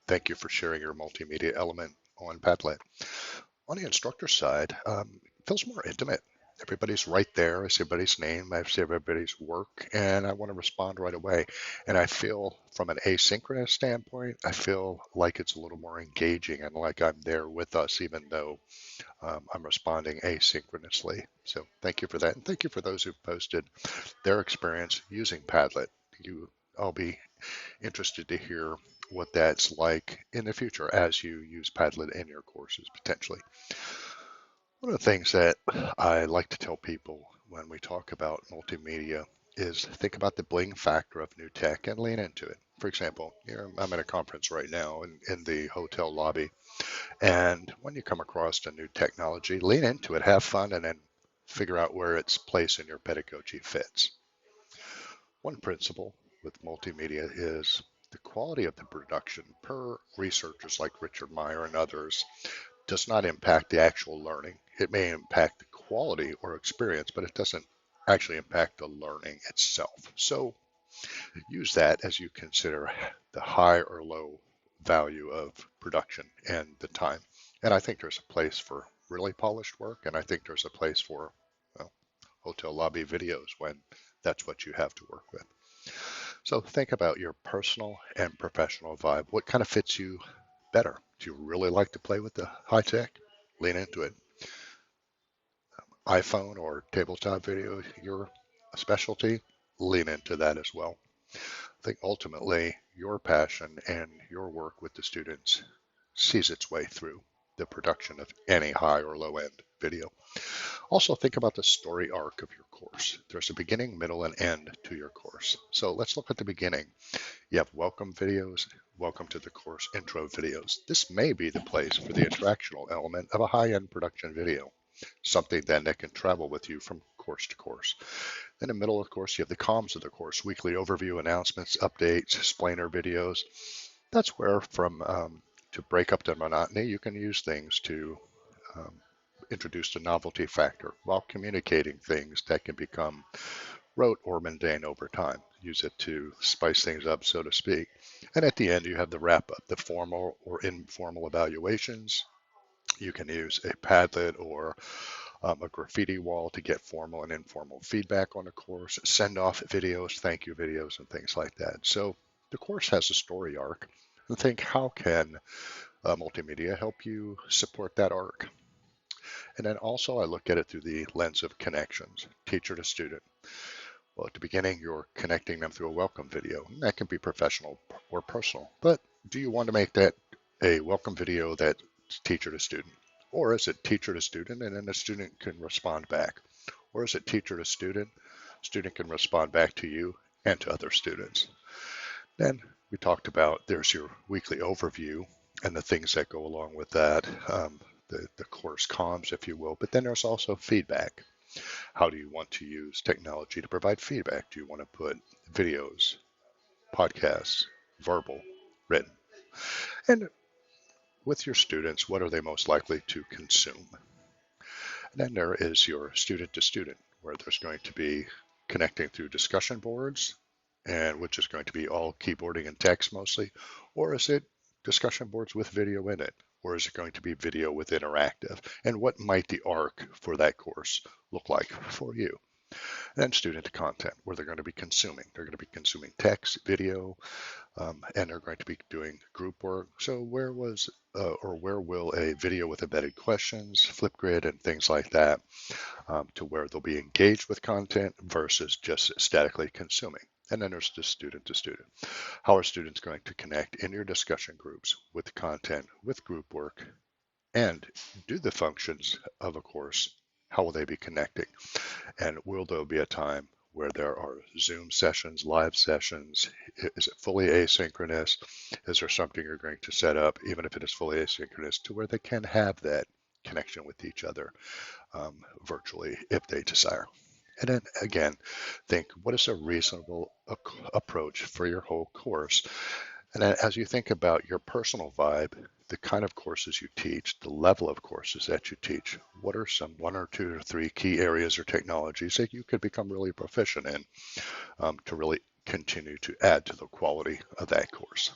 Thank you for sharing your multimedia element on Padlet. On the instructor side, it feels more intimate. Everybody's right there. I see everybody's name. I see everybody's work, and I want to respond right away. And I feel from an asynchronous standpoint, I feel like it's a little more engaging and like I'm there with us, even though I'm responding asynchronously. So thank you for that. And thank you for those who posted their experience using Padlet. I'll be interested to hear what that's like in the future as you use Padlet in your courses potentially. One of the things that I like to tell people when we talk about multimedia is think about the bling factor of new tech and lean into it. For example, I'm at a conference right now in the hotel lobby, and when you come across a new technology, lean into it, have fun, and then figure out where its place in your pedagogy fits. One principle with multimedia is the quality of the production per researchers like Richard Meyer and others does not impact the actual learning. It may impact the quality or experience, but it doesn't actually impact the learning itself. So use that as you consider the high or low value of production and the time. And I think there's a place for really polished work, and I think there's a place for well, hotel lobby videos when that's what you have to work with. So think about your personal and professional vibe. What kind of fits you better? Do you really like to play with the high tech? Lean into it. iPhone or tabletop video, your specialty? Lean into that as well. I think ultimately your passion and your work with the students sees its way through the production of any high or low end video. Also, think about the story arc of your course. There's a beginning, middle, and end to your course. So let's look at the beginning. You have welcome videos, welcome to the course intro videos. This may be the place for the interactional element of a high-end production video, something then that can travel with you from course to course. In the middle of the course, you have the comms of the course, weekly overview, announcements, updates, explainer videos. That's where to break up the monotony, you can use things to um, introduce the novelty factor while communicating things that can become rote or mundane over time. Use it to spice things up, so to speak. And at the end, you have the wrap up, the formal or informal evaluations. You can use a Padlet or a graffiti wall to get formal and informal feedback on the course, send off videos, thank you videos, and things like that. So the course has a story arc. And think, how can multimedia help you support that arc? And then also I look at it through the lens of connections, teacher to student. Well, at the beginning, you're connecting them through a welcome video. And that can be professional or personal, but do you want to make that a welcome video that's teacher to student? Or is it teacher to student and then the student can respond back? Or is it teacher to student, student can respond back to you and to other students? Then we talked about there's your weekly overview and the things that go along with that, the course comms, if you will, but then there's also feedback. How do you want to use technology to provide feedback? Do you want to put videos, podcasts, verbal, written? And with your students, what are they most likely to consume? And then there is your student to student, where there's going to be connecting through discussion boards, and which is going to be all keyboarding and text mostly, or is it discussion boards with video in it? Or is it going to be video with interactive? And what might the arc for that course look like for you? And then student to content, where they're going to be consuming. They're going to be consuming text, video, and they're going to be doing group work. So where will a video with embedded questions, Flipgrid, and things like that, to where they'll be engaged with content versus just statically consuming? And then there's the student to student. How are students going to connect in your discussion groups with content, with group work, and do the functions of a course? How will they be connecting? And will there be a time where there are Zoom sessions, live sessions? Is it fully asynchronous? Is there something you're going to set up, even if it is fully asynchronous, to where they can have that connection with each other virtually if they desire? And then again, think, what is a reasonable approach for your whole course? And then as you think about your personal vibe, the kind of courses you teach, the level of courses that you teach, what are some 1 or 2 or 3 key areas or technologies that you could become really proficient in to really continue to add to the quality of that course?